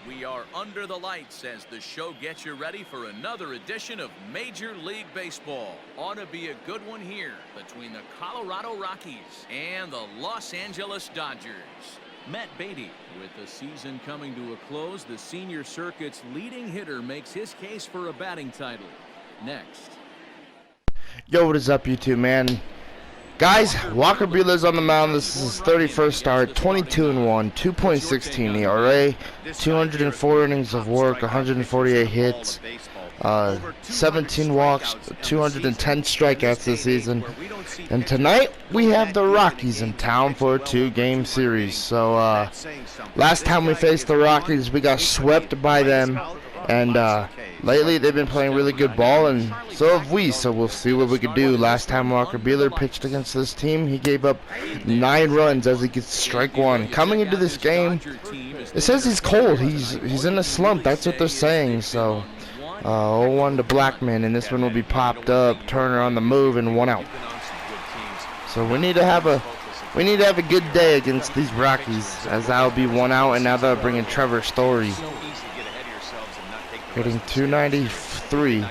We are under the lights as the show gets you ready for another edition of Major League Baseball. Ought to be a good one here between the Colorado Rockies and the Los Angeles Dodgers. Matt Beatty, with the season coming to a close, the senior circuit's leading hitter makes his case for a batting title. Next. Yo, what is up, YouTube, man? Guys, Walker Buehler's on the mound. This is his 31st start, 22-1, 2.16 ERA, 204 innings of work, 148 hits, 17 walks, 210 strikeouts this season. And tonight, we have the Rockies in town for a 2-game series. So, last time we faced the Rockies, we got swept by them. And lately, they've been playing really good ball, and so have we. So we'll see what we can do. Last time Walker Buehler pitched against this team, he gave up 9 runs as he gets strike one. Coming into this game, it says he's cold. He's in a slump. That's what they're saying. So 0-1 to Blackman, and this one will be popped up. Turner on the move, and 1 out. So we need to have a good day against these Rockies, as that'll be 1 out, and now they'll bring in Trevor Story. Hitting 293.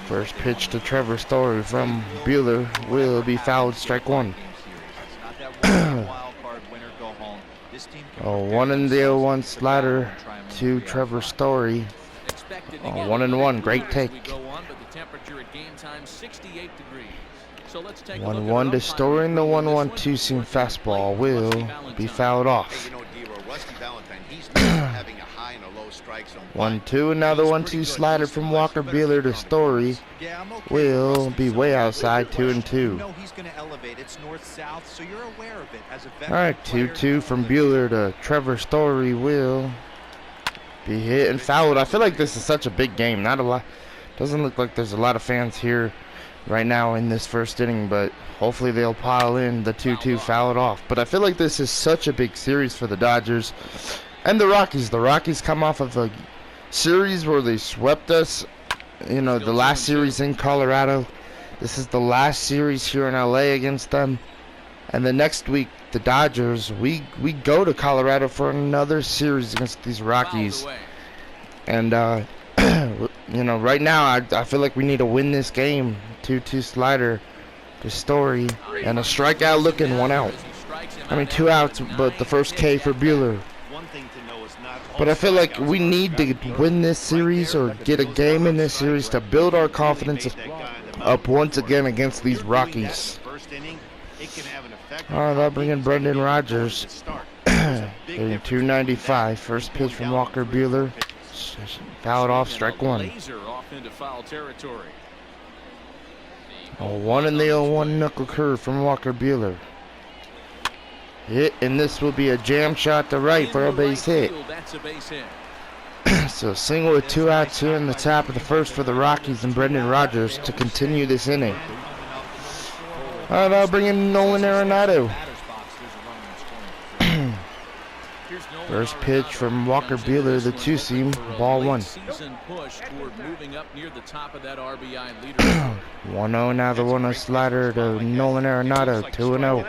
First pitch to Trevor Story from Buehler will be fouled, strike 1. 1 in the 0-1 slider to Trevor Story. 1-1, great take. 1-1 to Story, and the 1-1 two-seam fastball will be fouled off. 1-2, another 1-2 slider from Walker Buehler to Story will be way outside, 2-2. Alright, 2-2 from Buehler to Trevor Story will be hit and fouled. I feel like this is such a big game. Not a lot. Doesn't look like there's a lot of fans here right now in this first inning, but hopefully they'll pile in. The 2-2 fouled off. But I feel like this is such a big series for the Dodgers and the Rockies. The Rockies come off of a series where they swept us, the last series in Colorado. This is the last series here in LA against them. And the next week, the Dodgers, we go to Colorado for another series against these Rockies. And, right now, I feel like we need to win this game. 2-2 slider to Story, and a strikeout looking, 1 out. 2 outs, but the first K for Buehler. But I feel like we need to win this series or get a game in this series to build our confidence up once again against these Rockies. Alright, that'll bring in Brendan Rodgers. Hitting 295. First pitch from Walker Buehler. Fouled off, strike 1. 1 in the 0-1 knuckle curve from Walker Buehler. Hit, and this will be a jam shot to right for a base hit. So single with 2 outs here in the top of the first for the Rockies and Brendan Rodgers to continue this inning. Alright, I'll bring in Nolan Arenado. First pitch from Walker Buehler, the 2-seam, ball 1. 1-0 now, the 1-0 slider to Nolan Arenado, 2-0.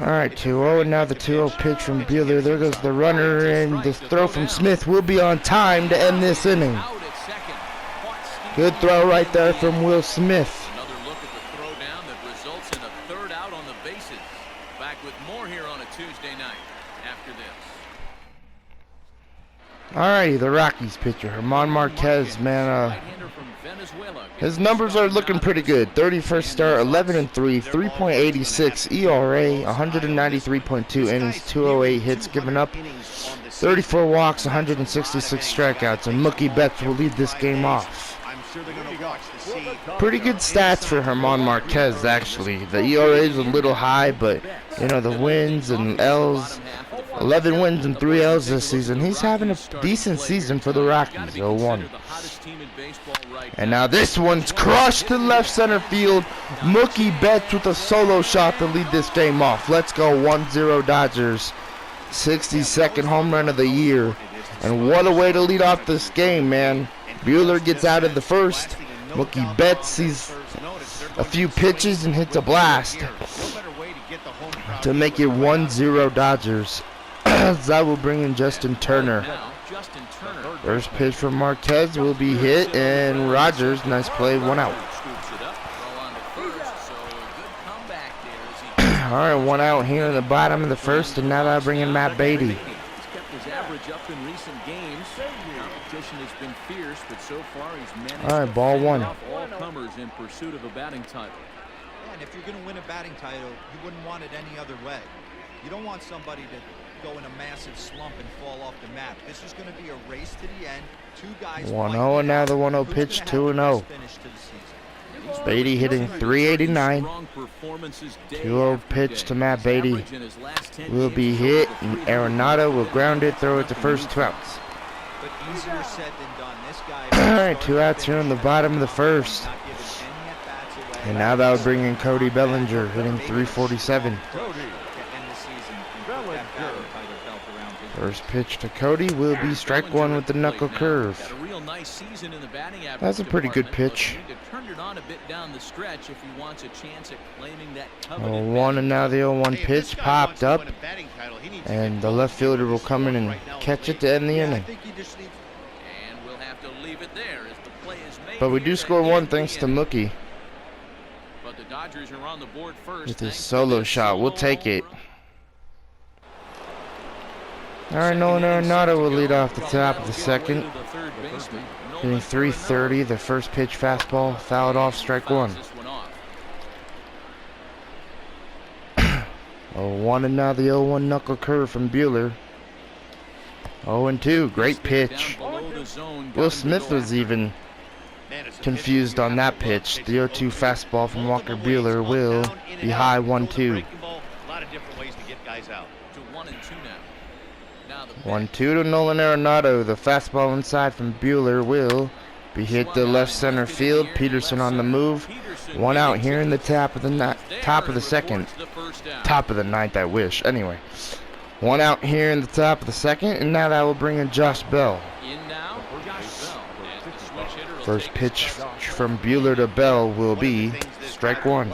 Alright, 2-0, and now the 2-0 pitch from Buehler. There goes the runner, and the throw from Smith will be on time to end this inning. Good throw right there from Will Smith. Another look at the throw down that results in a 3rd out on the bases. Back with more here on a Tuesday night after this. Alrighty, the Rockies pitcher, German Marquez, man, his numbers are looking pretty good. 31st start, 11-3, 3.86 ERA, 193.2 innings, 208 hits given up, 34 walks, 166 strikeouts, and Mookie Betts will lead this game off. Pretty good stats for German Marquez, actually. The ERA is a little high, but, the wins and L's, 11 wins and 3 L's this season. He's having a decent season for the Rockies, 0-1. And now this one's crushed to left center field. Mookie Betts with a solo shot to lead this game off. Let's go, 1-0 Dodgers. 62nd home run of the year. And what a way to lead off this game, man. Buehler gets out of the first. Mookie Betts sees a few pitches and hits a blast to make it 1-0 Dodgers. That will bring in Justin Turner. First pitch from Marquez will be hit, and Rogers, nice play, 1 out. All right, 1 out here in the bottom of the first, and now that'll bring in Matt Beatty. He's kept his average up in recent games. Competition has been fierce, but so far he's managed All right, ball 1. all comers in pursuit of a batting title. And if you're going to win a batting title, you wouldn't want it any other way. You don't want somebody to go in a massive slump and fall off the map. This is going to be a race to the end. 2 guys 1-0, and now the 1-0 pitch, 2-0. Beatty hitting .389. 2-0 pitch to Matt Beatty. Will be hit, and Arenado will ground it, throw it to first, 2 outs. Alright, 2 outs here in the bottom of the first. And now that will bring in Cody Bellinger, hitting .347. First pitch to Cody will be strike 1 with the knuckle curve. That's a pretty good pitch. 0-1, and now the 0-1 pitch popped up, and the left fielder will come in and catch it to end the inning. But we do score 1 thanks to Mookie with his solo shot. We'll take it. All right, Nolan Arenado will lead off the top of the second, hitting .330. The first pitch fastball fouled off, strike 1. 0-1, and now the 0-1 knuckle curve from Buehler. 0-2, great pitch. Will Smith was even confused on that pitch. The 0-2 fastball from Walker Buehler will be high, 1-2. 1-2 to Nolan Arenado. The fastball inside from Buehler will be hit to left center field. Peterson on the move. 1 out here in the top of the second. Top of the ninth, I wish. Anyway, 1 out here in the top of the second, and now that will bring in Josh Bell. First pitch from Buehler to Bell will be strike 1.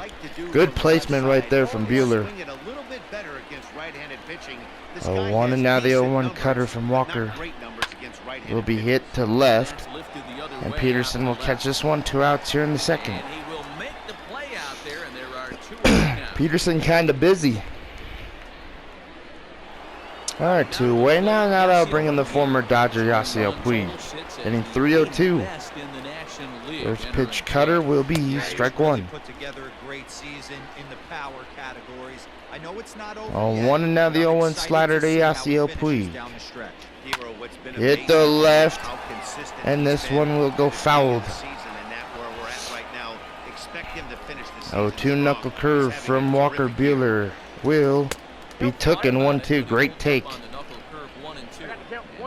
Good placement right there from Buehler. 0-1, and now the 0-1 cutter from Walker will be hit to left, and Peterson will catch this one. 2 outs here in the second. Peterson kind of busy. All right, 2 away now. Now that'll bring in the former Dodger Yasiel Puig, hitting .302. First pitch cutter will be strike 1. 0-1, and now the 0-1 slider to Yasiel Puig. Hit the left, and this one will go fouled. 0-2 knuckle curve from Walker Buehler will be taken. 1-2, great take. All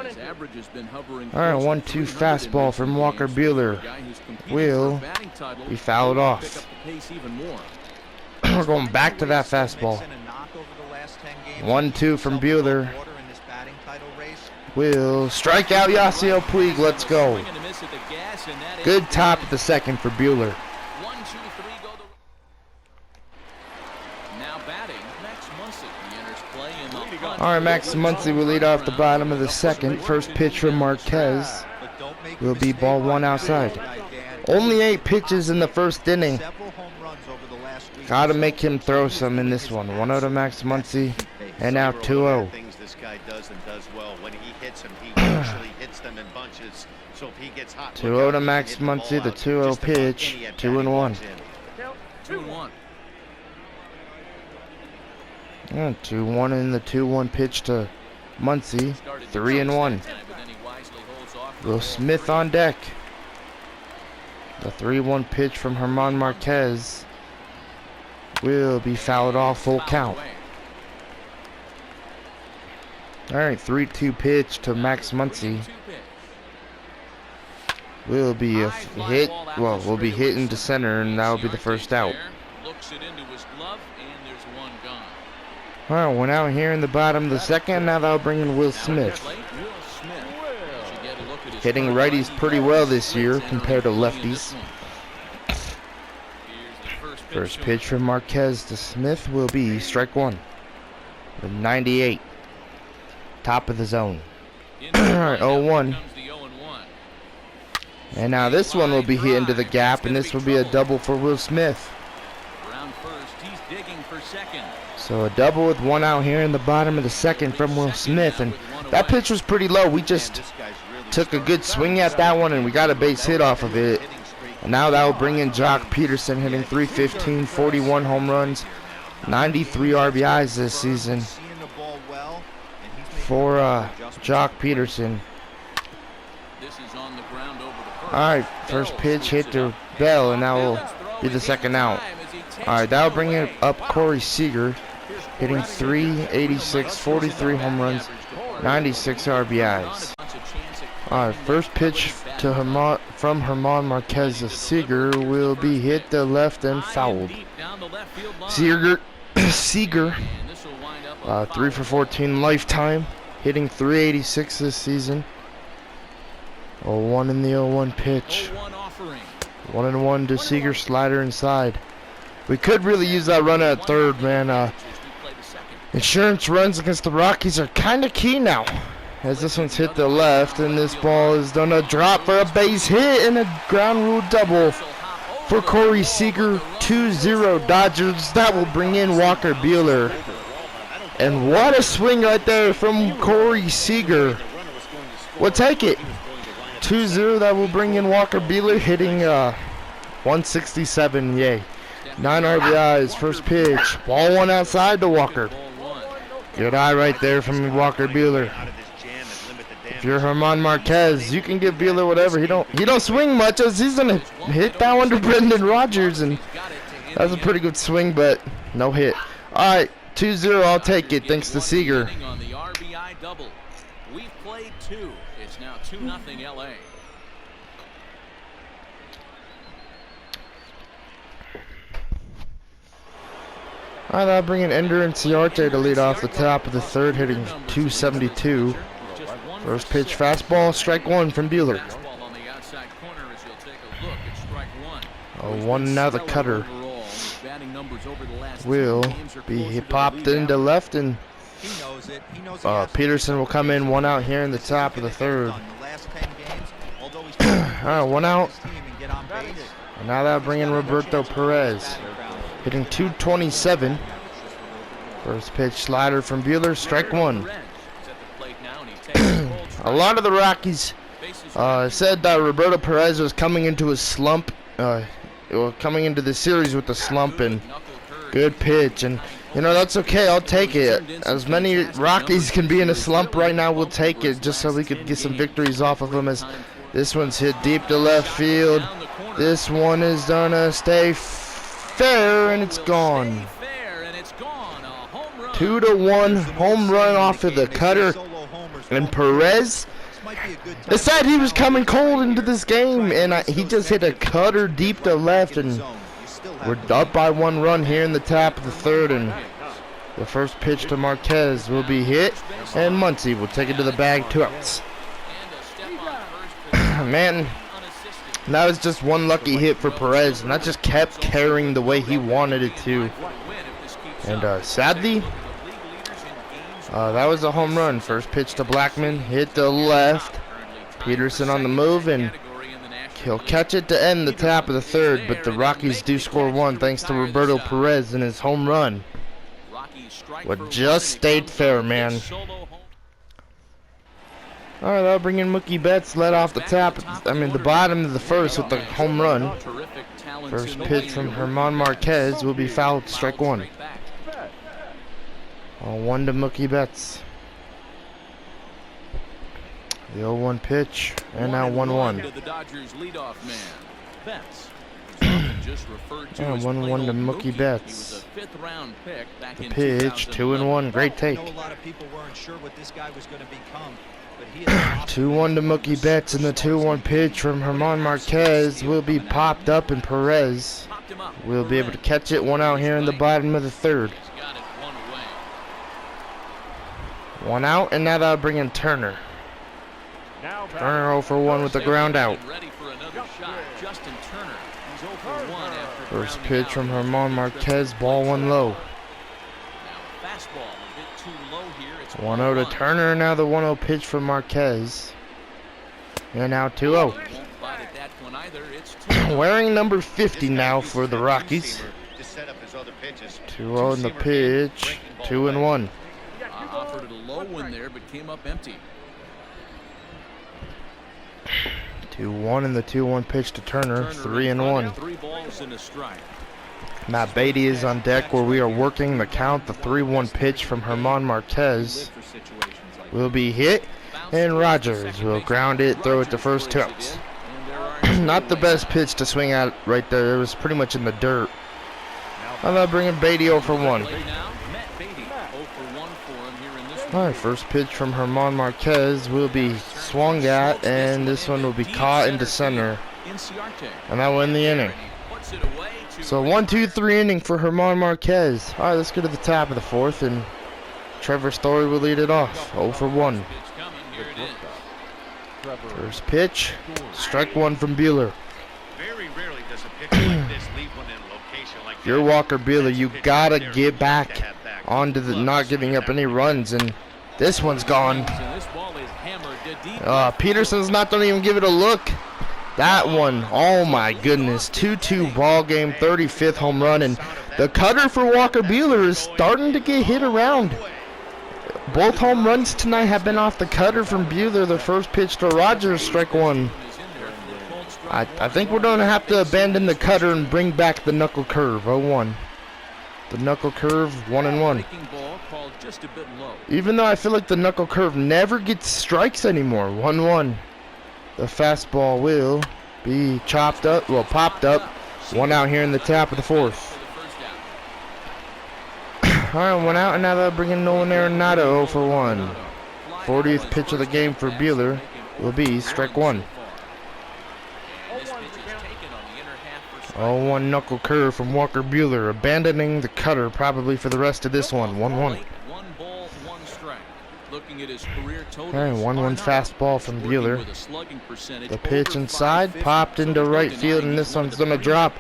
right, 1-2 fastball from Walker Buehler will be fouled off. We're going back to that fastball. 1-2 from Buehler will strike out Yasiel Puig. Let's go. Good top of the second for Buehler. All right, Max Muncy will lead off the bottom of the second. First pitch from Marquez will be ball 1 outside. Only 8 pitches in the first inning. Got to make him throw some in this one. 1-0 to Max Muncy, and now 2-0. 2-0 to Max Muncy, the 2-0 pitch, 2-1. 2-1 in the 2-1 pitch to Muncy, 3-1. Will Smith on deck. The 3-1 pitch from German Marquez will be fouled off, full count. All right, 3-2 pitch to Max Muncy will be a hit. Well, will be hit into center, and that will be the first out. All right, 1 out here in the bottom of the second. Now that'll bring in Will Smith. Hitting righties pretty well this year compared to lefties. First pitch from Marquez to Smith will be strike 1 with 98. top of the zone. Alright, 0-1. And now this one will be hit into the gap, and this will be a double for Will Smith. So a double with one out here in the bottom of the second from Will Smith. And that pitch was pretty low. We just took a good swing at that one, and we got a base hit off of it. And now that will bring in Jock Peterson, hitting .315, 41 home runs, 93 RBIs this season for Jock Peterson. Alright, first pitch hit to Bell, and that will be the second out. Alright, that will bring it up Corey Seager, hitting .386, 43 home runs, 96 RBIs. Alright, first pitch to from German Marquez of Seager will be hit to left and fouled. Seager 3 for 14 lifetime, hitting .386 this season. 0-1 in the 0-1 pitch. 1-1 to Seager, slider inside. We could really use that run at third, man. Insurance runs against the Rockies are kind of key now, as this one's hit the left, and this ball is gonna drop for a base hit and a ground rule double for Corey Seager. 2-0 Dodgers. That will bring in Walker Buehler. And what a swing right there from Corey Seager. We'll take it. 2-0. That will bring in Walker Buehler, hitting 167. Yay. 9 RBIs. First pitch. Ball one outside to Walker. Good eye right there from Walker Buehler. If you're German Marquez, you can give Buehler whatever. He don't swing much, as he's gonna hit that one to Brendan Rodgers, and that's a pretty good swing, but no hit. All right, 2-0. I'll take it. Thanks to Seager. We've played 2. It's now 2-0 LA. All right, I'll bring in Ender and Ciarte to lead off the top of the third, hitting .272. First pitch, fastball, strike one from Buehler. 0-1 now the cutter will be popped into left, and Peterson will come in, one out here in the top of the third. Alright, one out. And now that'll bring in Roberto Perez, hitting .227. First pitch, slider from Buehler, strike one. A lot of the Rockies said that Roberto Perez was coming into a slump, coming into the series with a slump, and good pitch, and you know, that's okay. I'll take it. As many Rockies can be in a slump right now, we'll take it, just so we could get some victories off of them. As this one's hit deep to left field. This one is gonna stay fair, and it's gone. 2-1 home run off of the cutter. And Perez, it said he was coming cold into this game, and he just hit a cutter deep to left, and we're up by 1 run here in the top of the third, and the first pitch to Marquez will be hit, and Muncy will take it to the bag, 2 outs. Man, that was just one lucky hit for Perez, and that just kept carrying the way he wanted it to. And sadly, that was a home run. First pitch to Blackman, hit the left. Peterson on the move, and he'll catch it to end the top of the third, but the Rockies do score 1 thanks to Roberto Perez in his home run. What just stayed fair, man. Alright, that'll bring in Mookie Betts, led off the the bottom of the first with the home run. First pitch from German Marquez will be fouled, strike one. 0-1 to Mookie Betts. The 0-1 pitch, and now 1-1. 1-1 to Mookie Betts. The pitch, 2-1, great take. 2-1 to Mookie Betts, and the 2-1 pitch from German Marquez will be popped up, and Perez will be able to catch it, 1 out here in the bottom of the third. 1 out, and now that'll bring in Turner. Turner 0 for 1 with the ground out. First pitch from German Marquez, ball 1 low. too low here. It's 1-0 to Turner. Now the 1-0 pitch from Marquez. And now 2-0. Won't bite at that one either. It's 2-0. Wearing number 50 now for the Rockies. 2-0 in the pitch. 2-1. Offered it a low one there, but came up empty. 2-1 in the 2-1 pitch to Turner. 3-1. 3 balls and a strike. Matt Beatty is on deck where we are working the count. The 3-1 pitch from German Marquez will be hit, and Rogers will ground it, throw it to first, 2 outs. Not the best pitch to swing at right there. It was pretty much in the dirt. How about bringing Beatty 0 for 1? Alright, first pitch from German Marquez will be swung at, and this one will be caught into center. And that will end the inning. So 1-2-3 inning for German Marquez. Alright, let's go to the top of the 4th, and Trevor Story will lead it off. 0 for 1. First pitch, strike 1 from Buehler. Very rarely does a pitcher like this leave one in a location like that. You're Walker Buehler, you gotta get back onto the not giving up any runs, and this one's gone. Peterson's not gonna even give it a look. That one, oh my goodness, 2-2 ball game, 35th home run, and the cutter for Walker Buehler is starting to get hit around. Both home runs tonight have been off the cutter from Buehler. The first pitch to Rogers, strike 1. I think we're going to have to abandon the cutter and bring back the knuckle curve, 0-1. The knuckle curve, 1-1. Even though I feel like the knuckle curve never gets strikes anymore, 1-1. The fastball will be chopped up, well, popped up. 1 out here in the top of the 4th. Alright, 1 out, and now they'll bring in Nolan Arenado, 0 for 1. 40th pitch of the game for Buehler will be strike 1. 0-1 knuckle curve from Walker Buehler, abandoning the cutter probably for the rest of this one. 1-1. Alright, 1-1 fastball from Buehler. The pitch inside, popped into right field, and this one's going to drop.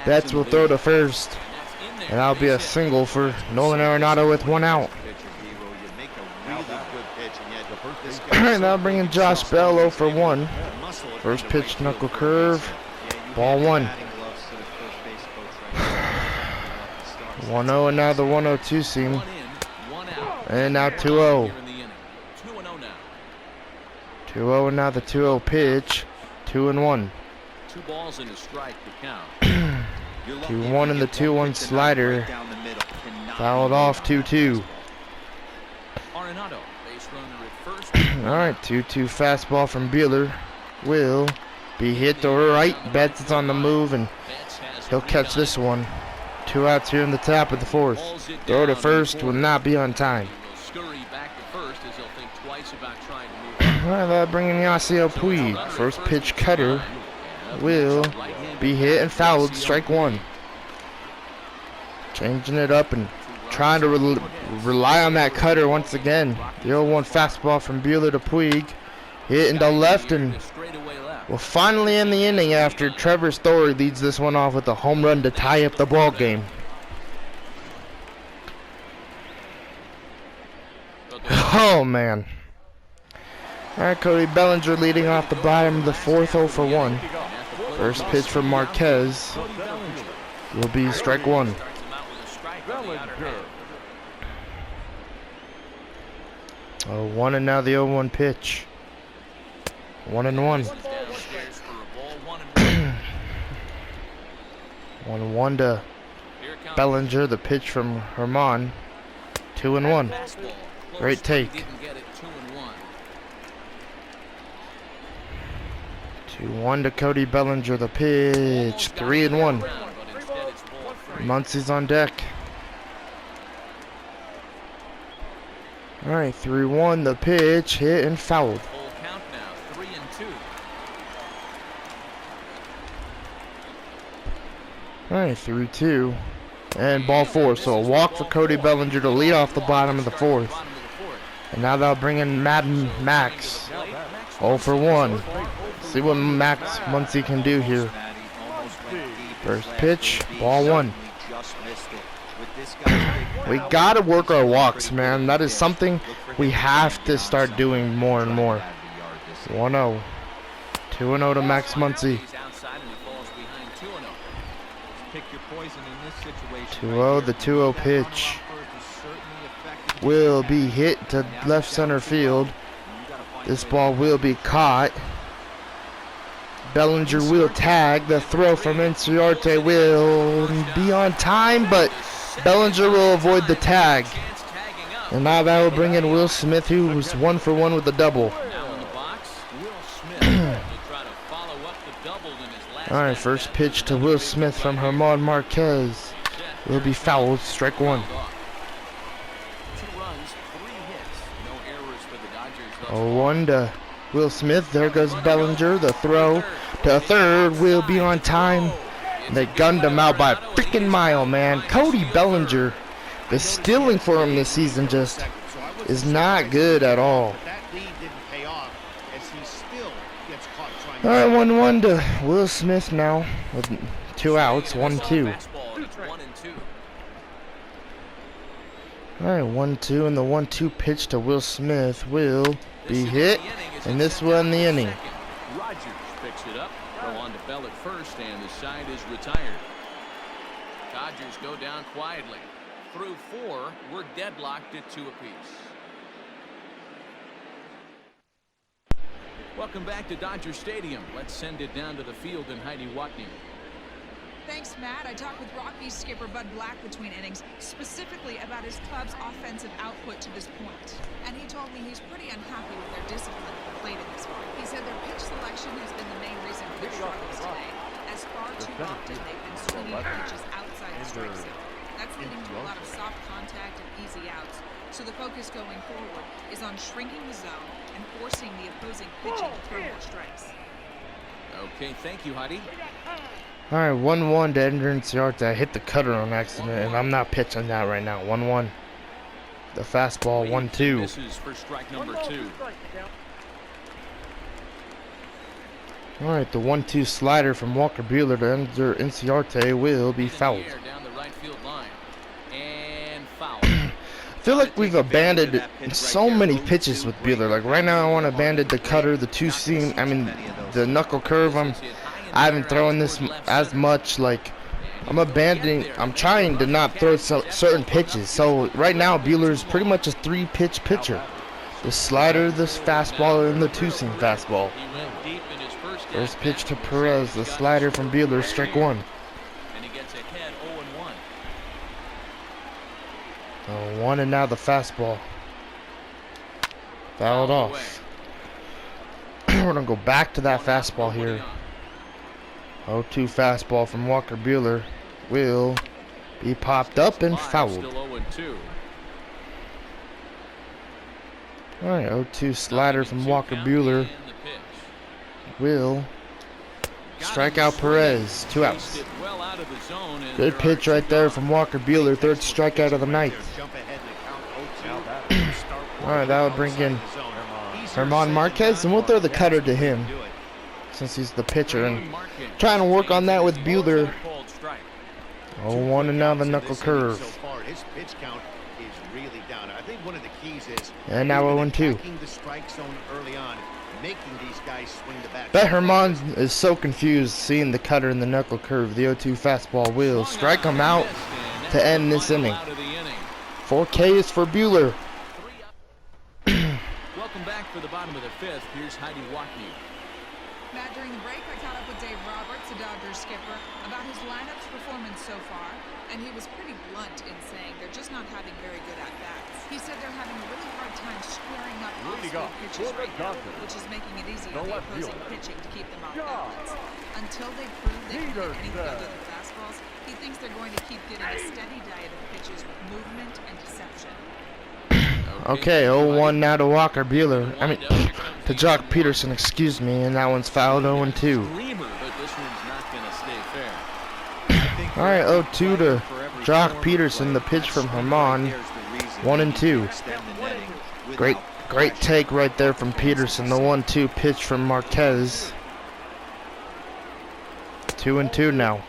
Betts will throw to first. And that'll be a single for Nolan Arenado with 1 out. Alright, now bringing Josh Bell 0 for 1. First pitch, knuckle curve, ball 1. 1-0, and now the 1-0-2 seam. And now 2-0. 2-0, and now the 2-0 pitch. 2-1. 2 balls and a strike to count. 2-1 in the 2-1 slider. Fouled off 2-2. Alright, 2-2 fastball from Buehler will be hit to right. Betts is on the move, and he'll catch this one. 2 outs here in the top of the 4th. Throw to first will not be on time. Alright, that'll bring in Yasiel Puig. First pitch cutter will be hit and fouled, strike 1. Changing it up and trying to rely on that cutter once again. The 0-1 fastball from Buehler to Puig. Hit into left, and we'll finally end the inning after Trevor Story leads this one off with a home run to tie up the ball game. Oh man. Alright, Cody Bellinger leading off the bottom of the 4th, 0 for 1. First pitch from Marquez will be strike 1. 0-1, and now the 0-1 pitch. 1-1. 1-1 to Bellinger, the pitch from German. 2-1. Great take. 2-1 to Cody Bellinger, the pitch. 3-1. Muncie's on deck. Alright, 3-1, the pitch, hit and fouled. Alright, 3-2. And ball 4. So a walk for Cody Bellinger to lead off the bottom of the 4th. And now they'll bring in Max. 0 for 1. See what Max Muncy can do here. First pitch, ball 1. We gotta work our walks, man. That is something we have to start doing more and more. 1-0. 2-0 to Max Muncy. 2-0, the 2-0 pitch will be hit to left center field. This ball will be caught. Bellinger will tag. The throw from Inciarte will be on time, but Bellinger will avoid the tag. And now that will bring in Will Smith, who was 1 for 1 with a double. Alright, first pitch to Will Smith from German Marquez will be fouled. Strike 1. 0-1 to Will Smith. There goes Bellinger. The throw to third will be on time. They gunned him out by a freaking mile, man. Cody Bellinger, the stealing for him this season just is not good at all. Alright, 1-1 to Will Smith now with 2 outs, 1-2. Alright, 1-2, and the 1-2 pitch to Will Smith will be hit, and this will end the inning. Rogers picks it up, throw on to Bell at first, and the side is retired. Dodgers go down quietly. Through 4, we're deadlocked at 2 apiece. Welcome back to Dodger Stadium. Let's send it down to the field and Heidi Watney. Thanks, Matt. I talked with Rockies skipper Bud Black between innings, specifically about his club's offensive output to this point. And he told me he's pretty unhappy with their discipline at the plate in this one. He said their pitch selection has been the main reason for their struggles today, as far too often they've been swinging at pitches outside the strike zone. That's leading to a lot of soft contact and easy outs. So the focus going forward is on shrinking the zone and forcing the opposing pitching to throw more strikes. Okay, thank you, Heidi. Alright, 1-1 to Ender Inciarte. I hit the cutter on accident, and I'm not pitching that right now. 1-1. The fastball, 1-2. This is for strike number 2. Alright, the 1-2 slider from Walker Buehler to Ender Inciarte will be fouled. Down the right field line. And foul. I feel like we've abandoned so many pitches with Buehler. Like right now, I want to abandon the cutter, the two-seam, the knuckle curve. I haven't thrown this as much. Like I'm trying to not throw certain pitches. So right now, Buehler's pretty much a 3-pitch pitcher. The slider, this fastball, and the two-seam fastball. First pitch to Perez, the slider from Buehler, strike 1. And he gets ahead 0-1. 1 and now the fastball. Fouled off. We're going to go back to that fastball here. 0-2 fastball from Walker Buehler will be popped up and fouled. Alright, 0-2 slider from Walker Buehler will strike out Perez. 2 outs. Good pitch right there from Walker Buehler. 3rd strikeout of the night. Alright, that would bring in German Marquez, and we'll throw the cutter to him since he's the pitcher, and trying to work on that with Buehler. 0-1 and now the knuckle curve. And now 0-2. Bet German is so confused seeing the cutter and the knuckle curve. The 0-2 fastball will strike him out to end this inning. 4K is for Buehler. Welcome back for the bottom of the 5th. Here's Heidi Watney. Matt, during the break, I caught up with Dave Roberts, the Dodgers skipper, about his lineup's performance so far, and he was pretty blunt in saying they're just not having very good at-bats. He said they're having a really hard time squaring up off-speed pitches right now, which is making it easy on the opposing pitching to keep them off balance. Until they prove they can hit anything other than fastballs, he thinks they're going to keep getting a steady diet of pitches with movement and deception. Okay, 0-1 now to Walker Buehler. To Jock Peterson, excuse me, and that one's fouled. 0-2. Alright, 0-2 to Jock Peterson. The pitch from German. 1-2. Great take right there from Peterson. The 1-2 pitch from Marquez. 2-2 now.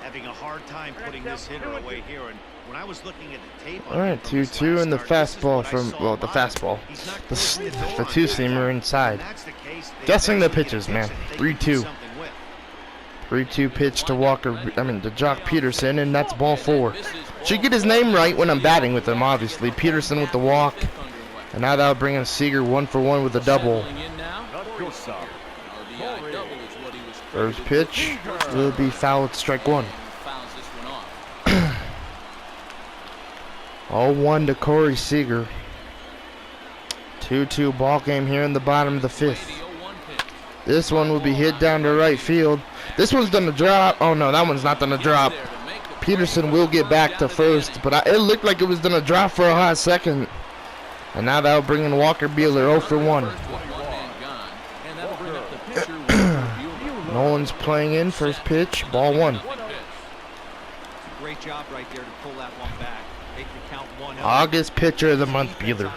Having a hard time putting this hitter away here, and When I was looking at the tape on All him right, from his 2-2 last and the start, this is fastball what I from, saw well, the live. fastball. He's not The closing the door on two-seamer that. inside. When that's the case, they Guessing the eventually get pitches, a man. pitch that they can do 3-2. something with. 3-2 pitch to to Jock Peterson, and that's ball 4. Should get his name right when I'm batting with him, obviously. Peterson with the walk, and now that'll bring in Seager 1-for-1 with a double. First pitch will be fouled, strike 1. 0-1 to Corey Seager. 2-2 ball game here in the bottom of the 5th. This one will be hit down to right field. This one's gonna drop. Oh no, that one's not gonna drop. Peterson will get back to first, but it looked like it was gonna drop for a hot second. And now that'll bring in Walker Buehler 0-for-1. Nolan's playing in first pitch, ball 1. Great job right there to pull that one back. Make the count 1-0. August pitcher of the month, Buehler.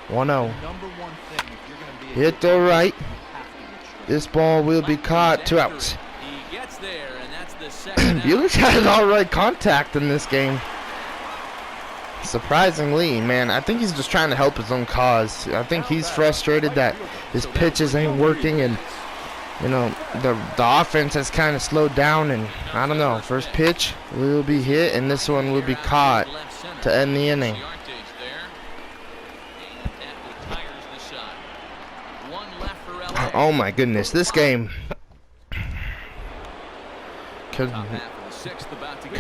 1-0. Number one thing, if you're going to be Hit to right. This ball will be caught, 2 outs. He gets there, and that's the second out. Buehler's had all right contact in this game. Surprisingly, man, I think he's just trying to help his own cause. I think he's frustrated that his pitches ain't working, and you know the offense has kind of slowed down. And I don't know. First pitch will be hit, and this one will be caught to end the inning. Oh my goodness, this game could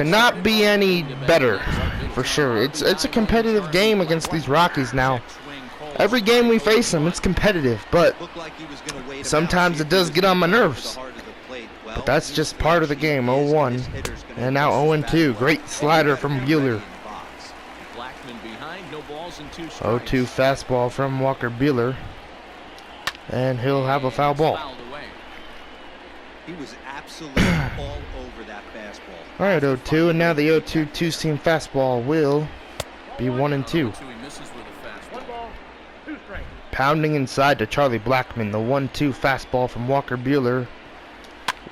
not be any better, for sure. It's a competitive game against these Rockies now. Every game we face them, it's competitive, but sometimes it does get on my nerves. But that's just part of the game. 0-1, and now 0-2. Great slider from Buehler. 0-2 fastball from Walker Buehler. And he'll have a foul ball. He was absolutely all over that fastball. All right, 0-2, and now the 0-2 two-seam fastball will be 1-2. Pounding inside to Charlie Blackmon, the 1-2 fastball from Walker Buehler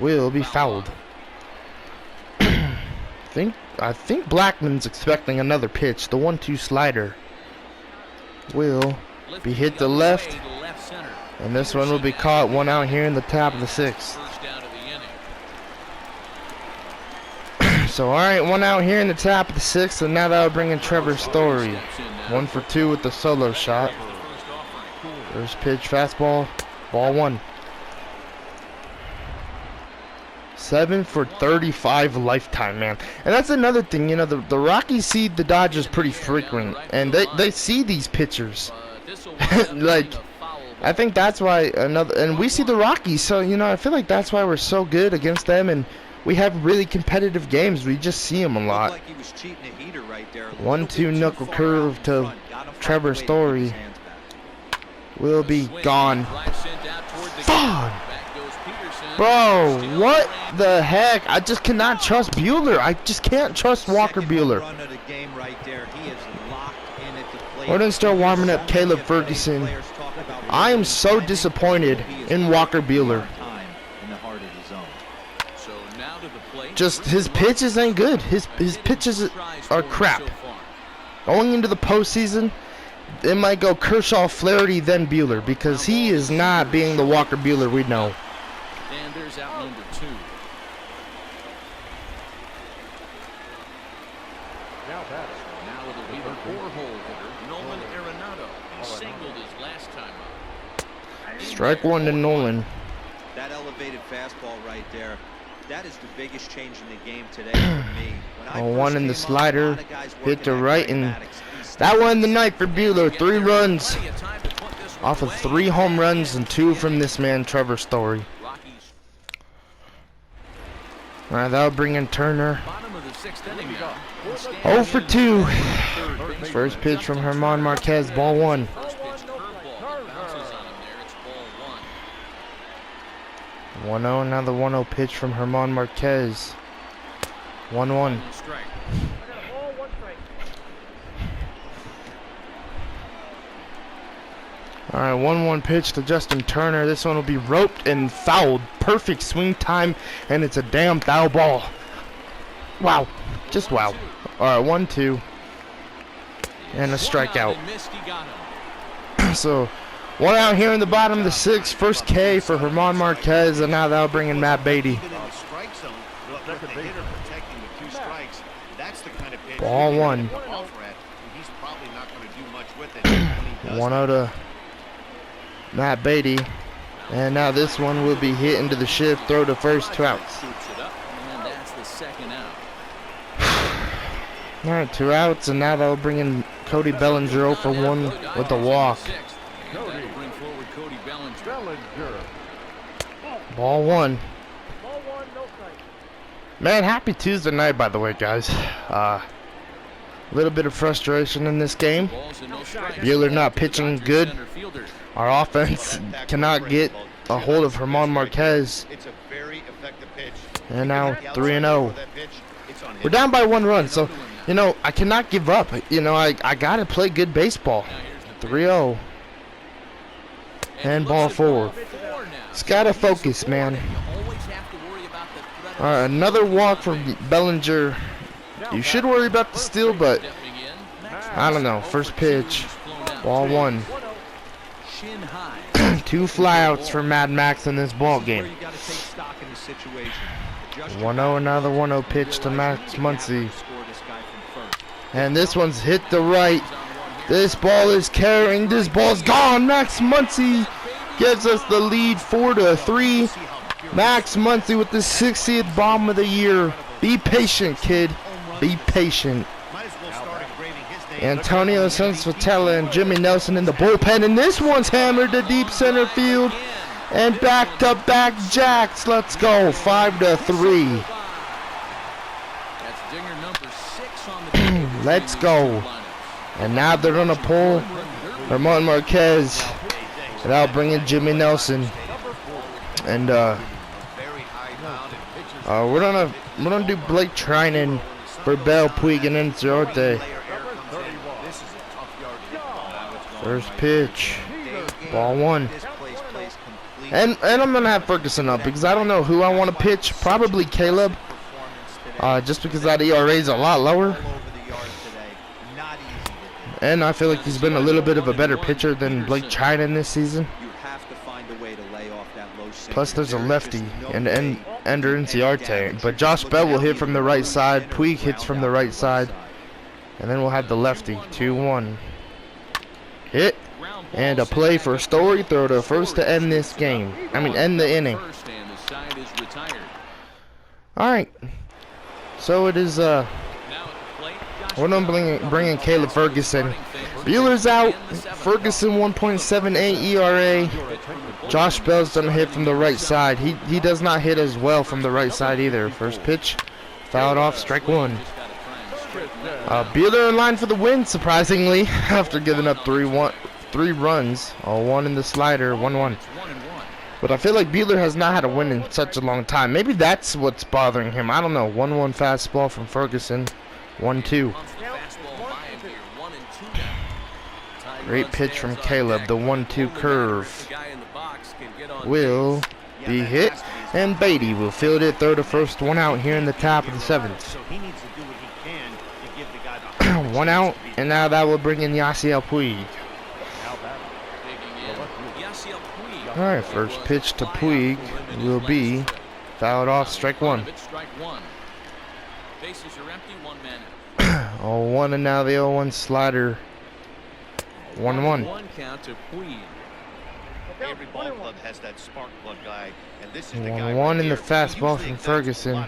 will be fouled. I think Blackman's expecting another pitch. The 1-2 slider will be hit to left. And this one will be caught, 1 out here in the top of the 6th. So, alright, 1 out here in the top of the 6th, and now that'll bring in Trevor Story. 1 for 2 with the solo shot. First pitch, fastball, ball 1. 7 for 35 lifetime, man. And that's another thing, you know, the Rockies see the Dodgers pretty frequent, and they see these pitchers. Like, I think that's why and we see the Rockies, so, you know, I feel like that's why we're so good against them, and we have really competitive games. We just see them a lot. 1-2 knuckle curve to Trevor Story will be gone. Fuck! Bro, what the heck? I just cannot trust Buehler. I just can't trust Walker Buehler. We're gonna start warming up Caleb Ferguson. I am so disappointed in Walker Buehler. Just his pitches ain't good. His pitches are crap. Going into the postseason, it might go Kershaw, Flaherty, then Buehler, because he is not being the Walker Buehler we know. And there's out number 2. Now it'll be the 4-hole hitter, Nolan Arenado. He singled his last time up. Strike 1 to Nolan. That elevated fastball right there. That is the biggest change in the game today for me. 0-1 in the slider, hit to right, and that won the night for Buehler. 3 runs off of 3 home runs and 2 from this man, Trevor Story. All right, that'll bring in Turner. 0 for 2. First pitch from German Marquez, ball 1. 1-0, now the 1-0 pitch from German Marquez. 1-1. Alright, 1-1 pitch to Justin Turner. This one will be roped and fouled. Perfect swing time, and it's a damn foul ball. Wow. Just wow. All right, 1-2. And a strikeout. So, one out here in the bottom of the 6th. First K for Herman Marquez, and now that'll bring in Matt Beatty. Ball 1. 1-0 to Matt Beatty. And now this one will be hit into the shift. Throw to first, 2 outs. And that's the second out. All right, 2 outs, and now that'll bring in Cody Bellinger 0 for 1 with a walk. Ball 1. Man, happy Tuesday night, by the way, guys. A little bit of frustration in this game. Buehler not pitching good. Our offense cannot get a hold of Herman Marquez. And now 3-0. We're down by 1 run, so, you know, I cannot give up. You know, I got to play good baseball. 3-0. And ball 4. Just got to focus, man. All right, another walk from Bellinger. You should worry about the steal, but I don't know. First pitch. Ball 1. 2 flyouts for Mad Max in this ball game. 1-0, another 1-0 pitch to Max Muncy. And this one's hit the right. This ball is carrying. This ball's gone. Max Muncy gives us the lead 4-3. Max Muncy with the 60th bomb of the year. Be patient, kid. Be patient. Antonio Sensatella and Jimmy Nelson in the bullpen, and this one's hammered to deep center field. And back-to-back jacks. Let's go. 5-3. Let's go. And now they're gonna pull Herman Marquez. And I'll bring in Jimmy Nelson. And we're gonna do Blake Trinan for Bell, Puig, and Enciarte. First pitch. Ball 1. And I'm going to have Ferguson up because I don't know who I want to pitch. Probably Caleb. Just because that ERA is a lot lower. And I feel like he's been a little bit of a better pitcher than Blake Trinan this season. Plus there's a lefty and Ender Enciarte. But Josh Bell will hit from the right side. Puig hits from the right side. And then we'll have the lefty. 2-1. Hit. And a play for Story. Throw to first to end this game. I mean, end the inning. Alright. So it is, we're going to bring in Caleb Ferguson. Buehler's out. Ferguson 1.78 ERA. Josh Bell's done a hit from the right side. He does not hit as well from the right side either. First pitch. Fouled off. Strike 1. Buehler in line for the win, surprisingly, after giving up 3 runs, 1 in the slider, 1-1. But I feel like Buehler has not had a win in such a long time. Maybe that's what's bothering him. I don't know. 1-1 fastball from Ferguson, 1-2. Great pitch from Caleb. The 1-2 curve will be hit, and Beatty will field it. Throw to first, 1 out here in the top of the 7th. 1 out, and now that will bring in Yasiel Puig. Alright, first pitch to Puig will be fouled off, strike 1. 0-1, and now the 0-1 slider. 1-1. Every ball club has that spark plug guy, and this is the guy 1-1 in the fastball from Ferguson.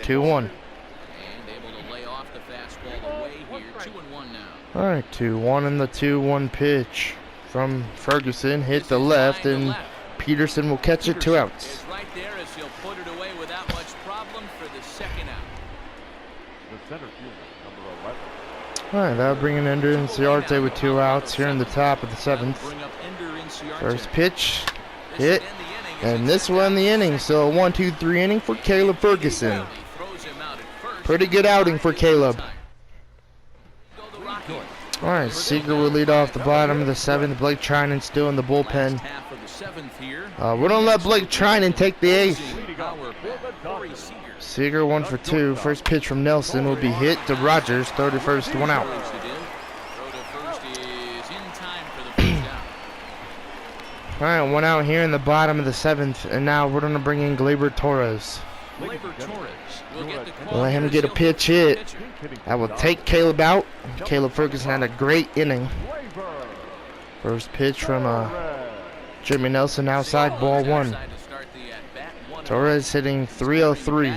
2-1. Alright, 2-1 in the 2-1 pitch from Ferguson. Hit the left, and Peterson will catch it. 2 outs. Alright, that'll bring in Ender Enciarte with 2 outs here in the top of the 7th. First pitch, hit, and this one the inning. So a 1-2-3 inning for Caleb Ferguson. Pretty good outing for Caleb. Alright, Seager will lead off the bottom of the 7th. Blake Trinan still in the bullpen. We're going to let Blake Trinan take the 8th. Corey Seager. Seager 1 for 2. First pitch from Nelson will be hit to Rogers. Throw to first, 1 out. Throw to first is in time for the first out. All right, 1 out here in the bottom of the 7th, and now we're gonna bring in Gleyber Torres. Gleyber Torres will get the call. Let him get a pitch hit. That will take Caleb out. Caleb Ferguson had a great inning. First pitch from Jimmy Nelson outside, ball 1. Torres hitting 303.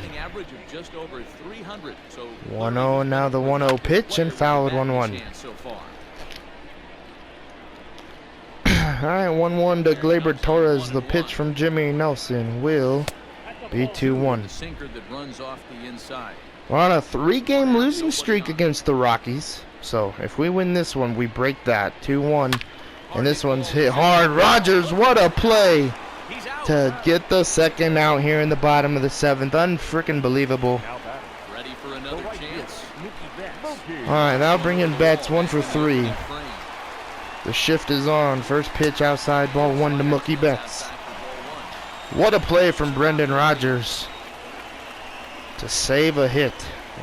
1-0, now the 1-0 pitch and fouled 1-1. Alright, 1-1 to Gleyber Torres. The pitch from Jimmy Nelson will be 2-1. We're on a 3-game losing streak against the Rockies. So if we win this one, we break that. 2-1. And this one's hit hard. Rogers, what a play to get the second out here in the bottom of the 7th. Unfreaking believable. Ready for another chance. Alright, now bring in Betts, 1 for 3. The shift is on. First pitch outside, ball 1 to Mookie Betts. What a play from Brendan Rodgers to save a hit.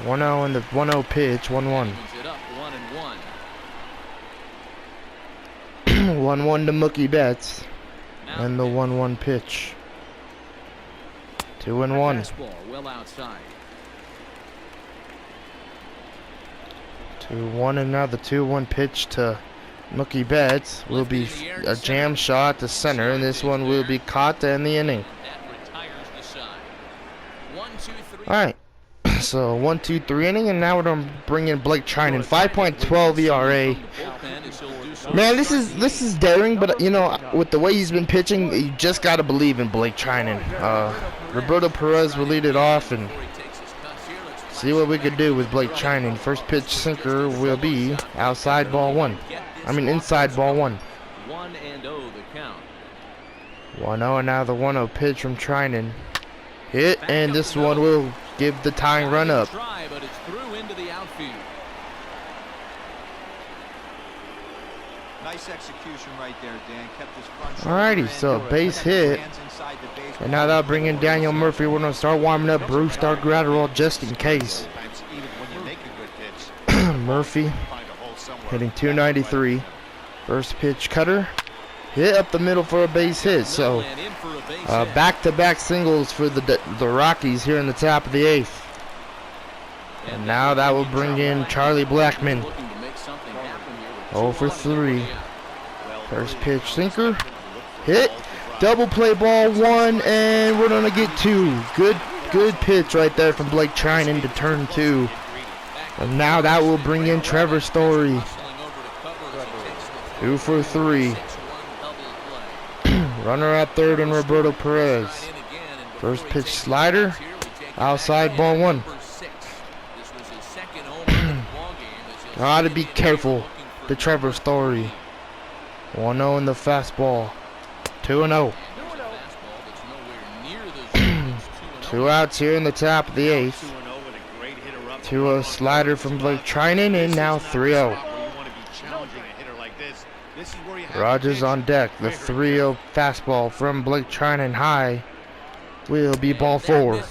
1-0 in the 1-0 pitch, 1-1. 1-1 to Mookie Betts. And the 1-1 pitch. 2-1. 2-1, and now the 2-1 pitch to Mookie Betts will be a jam shot to center, and this one will be caught to end the inning. Alright, so 1-2-3 inning, and now we're going to bring in Blake Trinan. 5.12 ERA. Man, this is daring, but you know, with the way he's been pitching, you just got to believe in Blake Trinan. Roberto Perez will lead it off and see what we could do with Blake Trinan. First pitch sinker will be outside ball 1. I mean inside ball 1. 1-0 the count. 1-0, and now the 1-0 pitch from Trinan. Hit, and this one will give the tying run up. But it's through into the outfield. Nice execution right there, Dan. Kept his front shoulder Alrighty, in, so base hit. And now they'll bring in Daniel Murphy. We're going to start warming up Bruce Gratterall just in case. Murphy hitting 293. First pitch cutter. Hit up the middle for a base hit. So back-to-back singles for the Rockies here in the top of the 8th. And now that will bring in Charlie Blackmon. 0 for 3. First pitch sinker. Hit. Double play ball 1, and we're going to get 2. Good pitch right there from Blake Trinan to turn 2. And now that will bring in Trevor Story. 2 for 3. Runner at third and Roberto Perez. First pitch slider. Outside ball 1. Gotta be careful to Trevor Story. 1-0 in the fastball. 2-0. 2 outs here in the top of the 8th. 2-0 slider from Blake Trinan, and now 3-0. Rogers on deck. The 3-0 fastball from Blake Trinan high will be ball 4.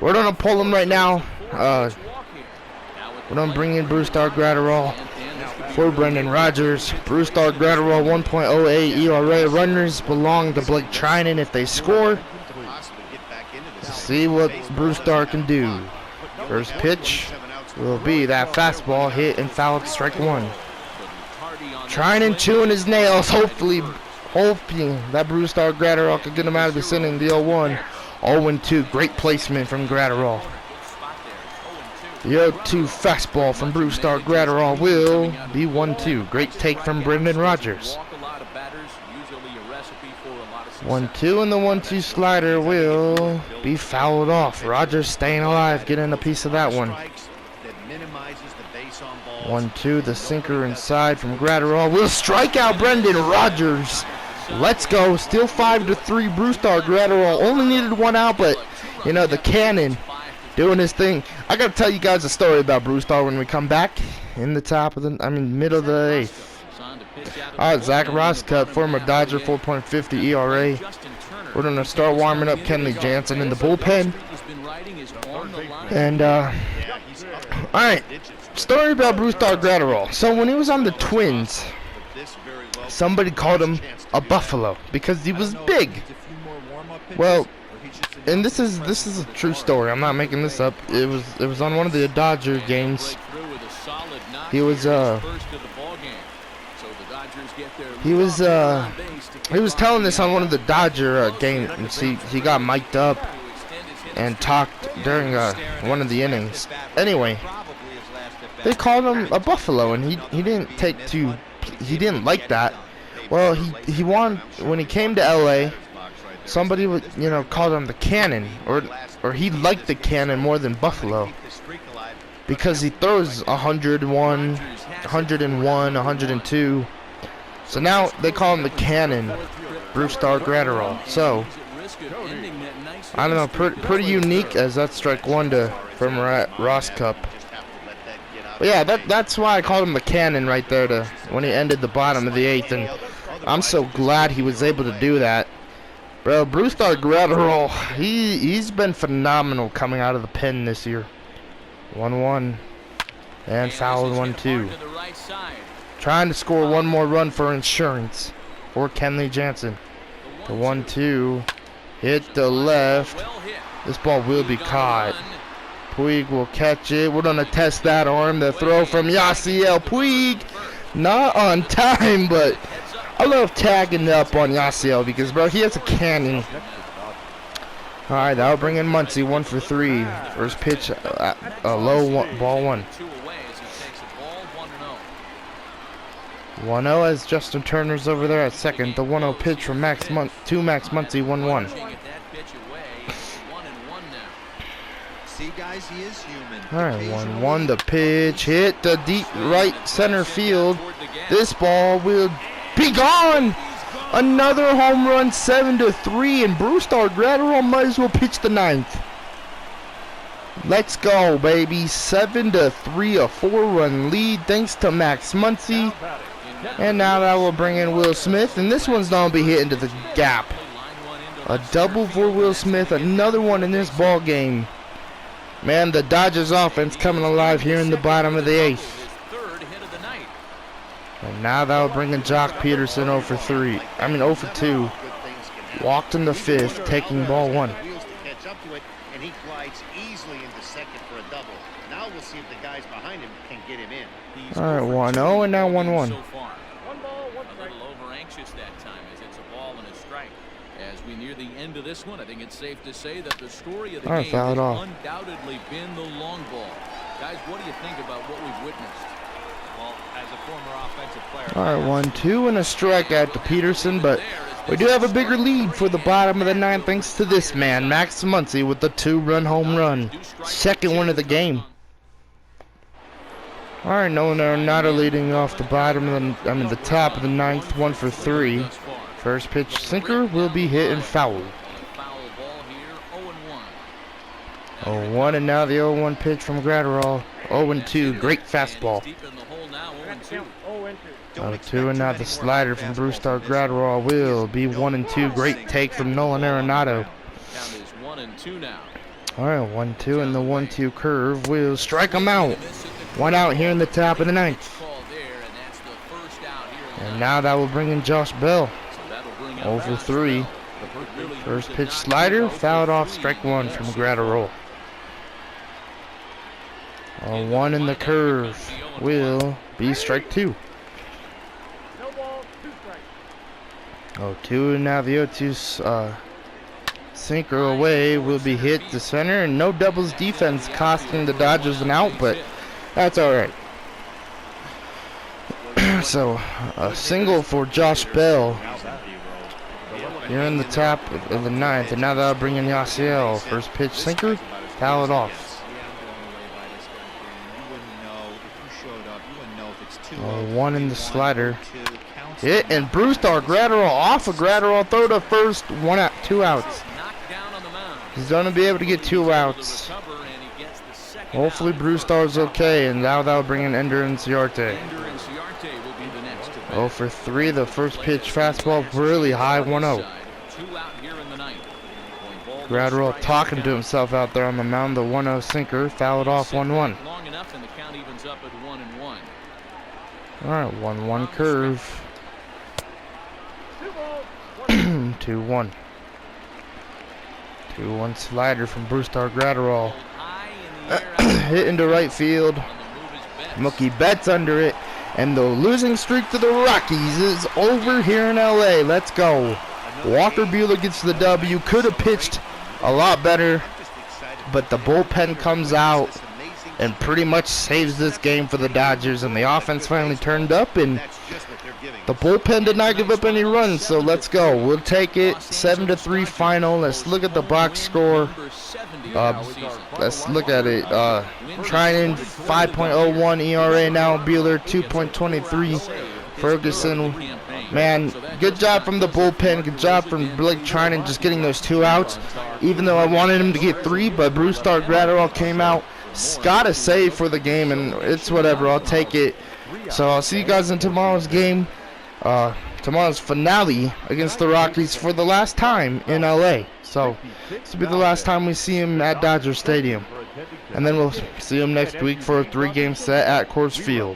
We're gonna pull him right now. We're gonna bring in Bruce Gratterall for Brendan Rodgers. Bruce Gratterall 1.08 ERA. Runners belong to Blake Trinan if they score. Let's see what Bruce can do. First pitch will be that fastball hit and fouled, strike 1. Trinan chewing his nails, hoping that Bruce Gratterall could get him out of this inning. The 0-1. 0-2. Great placement from Gratterall. The 0-2 fastball from Bruce Gratterall will be 1-2. Great take from Brendan Rodgers. 1-2, and the 1-2 slider will be fouled off. Rodgers staying alive, getting a piece of that one. 1-2, the sinker inside from Gratterall will strike out Brendan Rodgers. Let's go. Still 5-3. Bruce Gratterall only needed 1 out, but you know, the cannon doing his thing. I gotta tell you guys a story about Bruce when we come back in the middle of the 8th. Alright, Zach Rosscup, former Dodger, 4.50 ERA. We're gonna start warming up Kenley Jansen in the bullpen. is on the line. And, alright. Story about Brusdar Graterol. So when he was on the Twins, somebody called him a buffalo because he was big. Well, and this is a true story. I'm not making this up. It was on one of the Dodger games. He was telling this on one of the Dodger games. He got mic'd up and talked during one of the innings. Anyway, they called him a buffalo, and he didn't like that. Well, he wanted, when he came to LA, somebody would, called him the Cannon, or he liked the Cannon more than Buffalo because he throws 101, 102. So now they call him the Cannon, Brusdar Graterol. So I don't know, pretty unique, as that's strike one from Ross Cup. But yeah, that's why I called him the Cannon right there when he ended the bottom of the 8th, and I'm so glad he was able to do that. Bro, Brusdar Graterol, he's been phenomenal coming out of the pen this year. 1-1 and fouled 1-2. Trying to score one more run for insurance for Kenley Jansen. The 1-2 hit the left. This ball will be caught. Puig will catch it. We're gonna test that arm. The throw from Yasiel Puig, not on time, but I love tagging up on Yasiel because, bro, he has a cannon. All right, that'll bring in Muncy, 1 for 3. First pitch, a low ball 1. 1-0 as Justin Turner's over there at second. The 1-0 pitch from Max Muncy, 1-1. See, guys, he is human. All right, 1-1. The pitch hit the deep right center field. This ball will be gone. Another home run, 7-3, and Brusdar Graterol might as well pitch the 9th. Let's go, baby. 7-3, a 4-run lead thanks to Max Muncy. And now that will bring in Will Smith, and this one's gonna be hit into the gap. A double for Will Smith, another one in this ball game. Man, the Dodgers offense coming alive here in the bottom of the 8th. And now that will bring in Jock Peterson 0 for 3. I mean 0 for 2. Walked in the 5th, taking ball 1. And he glides easily into second for a double. Now we'll see if the guys behind him can get him in. All right, 1-0 and now 1-1. A little over anxious that time as it's a ball and a strike. As we near the end of this one, I think it's safe to say that the story of the game has undoubtedly been the long ball. Guys, what do you think about what we've witnessed? Well, as a former offensive player. All right, 1-2 and a strikeout to Peterson, but we do have a bigger lead for the bottom of the 9th thanks to this man, Max Muncy, with the 2-run home run. Second one of the game. All right, Nolan Arenado leading off the the top of the 9th, 1 for 3. First pitch sinker will be hit and fouled. 0-1, and now the 0-1 pitch from Graterol. 0-2, great fastball. 0-2, and now the slider from Brusdar Graterol will be 1-2. Great take from Nolan Arenado. All right, 1-2, and the 1-2 curve will strike him out. 1 out here in the top of the 9th. And now that will bring in Josh Bell. 0 for 3. First pitch slider, fouled off, strike 1 from Graterol. 1 in the curve will be strike 2. 0-2, and now the 0-2 sinker away will be hit to center, and no doubles defense costing the Dodgers an out, but that's all right. So a single for Josh Bell. You're in the top of the 9th, and now that'll bring in Yasiel. First pitch sinker, foul it off. 1 in the slider. Hit, and Brusdar Graterol off of Graterol, throw to first, 1 out, 2 outs. He's going to be able to get 2 outs. Hopefully Brusdar's okay, and now that'll bring in Ender Inciarte. 0 for 3, the first pitch fastball really high, 1-0. Gratterall talking to himself out there on the mound. The 1-0 sinker fouled off 1-1. Long enough, and the count evens up at 1-1. All right, 1-1 curve. 2-1. 2-1 slider from Brewstar Gratterall. Hit into right field. Mookie Betts under it. And the losing streak to the Rockies is over here in LA. Let's go. Walker Buehler gets the W. Could have pitched a lot better, but the bullpen comes out and pretty much saves this game for the Dodgers. And the offense finally turned up, and the bullpen did not give up any runs. So let's go. We'll take it. 7-3 final. Let's look at the box score. Let's look at it. Trinan 5.01 ERA now. Buehler 2.23. Ferguson, man, good job from the bullpen. Good job from Blake Trinan just getting those 2 outs. Even though I wanted him to get 3, but Brewstar Gratterall came out, got a save for the game, and it's whatever. I'll take it. So I'll see you guys in tomorrow's game. Tomorrow's finale against the Rockies for the last time in LA. So this will be the last time we see him at Dodger Stadium. And then we'll see him next week for a 3-game set at Coors Field.